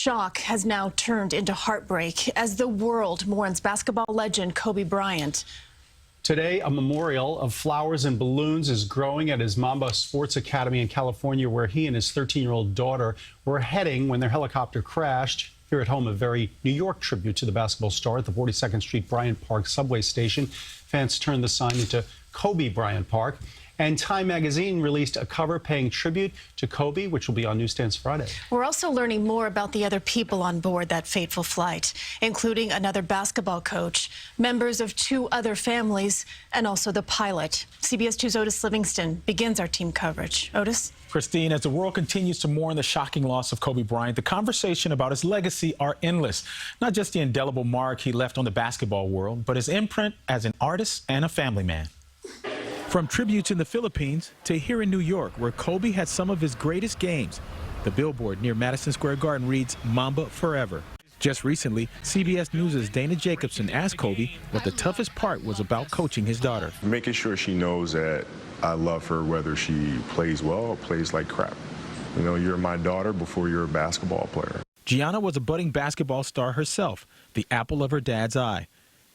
Shock has now turned into heartbreak as the world mourns basketball legend Kobe Bryant. Today, a memorial of flowers and balloons is growing at his Mamba Sports Academy in California, where he and his 13-year-old daughter were heading when their helicopter crashed. Here at home, a very New York tribute to the basketball star at the 42nd Street Bryant Park subway station. Fans turned the sign into Kobe Bryant Park. And Time magazine released a cover paying tribute to Kobe, which will be on newsstands Friday. We're also learning more about the other people on board that fateful flight, including another basketball coach, members of 2 other families, and also the pilot. CBS 2's Otis Livingston begins our team coverage. Otis? Christine, as the world continues to mourn the shocking loss of Kobe Bryant, the conversation about his legacy are endless. Not just the indelible mark he left on the basketball world, but his imprint as an artist and a family man. From tributes in the Philippines to here in New York, where Kobe had some of his greatest games, the billboard near Madison Square Garden reads Mamba Forever. Just recently, CBS News' Dana Jacobson asked Kobe what the toughest part was about coaching his daughter. Making sure she knows that I love her whether she plays well or plays like crap. You know, you're my daughter before you're a basketball player. Gianna was a budding basketball star herself, the apple of her dad's eye.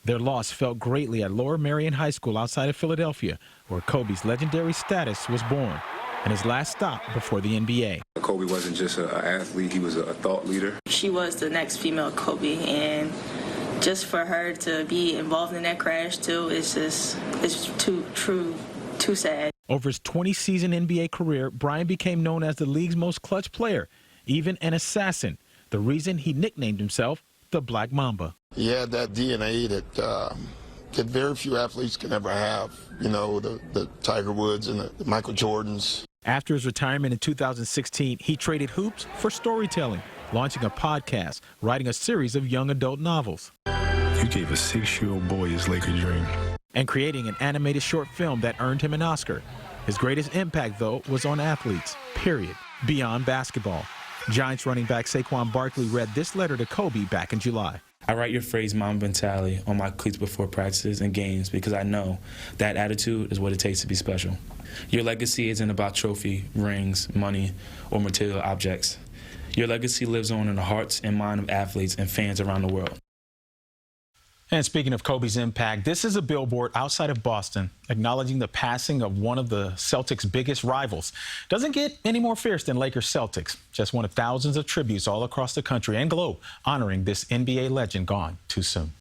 Their loss felt greatly at Lower Merion High School outside of Philadelphia, where Kobe's legendary status was born, and his last stop before the NBA. Kobe wasn't just an athlete, he was a thought leader. She was the next female Kobe, and just for her to be involved in that crash too, it's too sad. Over his 20-season NBA career, Bryant became known as the league's most clutch player, even an assassin, the reason he nicknamed himself the Black Mamba. He had that DNA that very few athletes can ever have, you know, the Tiger Woods and the Michael Jordans. After his retirement in 2016, he traded hoops for storytelling, launching a podcast, writing a series of young adult novels. You gave a 6-year-old boy his Laker dream. And creating an animated short film that earned him an Oscar. His greatest impact, though, was on athletes, period, beyond basketball. Giants running back Saquon Barkley read this letter to Kobe back in July. I write your phrase Mamba mentality on my cleats before practices and games because I know that attitude is what it takes to be special. Your legacy isn't about trophy, rings, money, or material objects. Your legacy lives on in the hearts and mind of athletes and fans around the world. And speaking of Kobe's impact, this is a billboard outside of Boston acknowledging the passing of one of the Celtics' biggest rivals. Doesn't get any more fierce than Lakers Celtics. Just one of thousands of tributes all across the country and globe honoring this NBA legend gone too soon.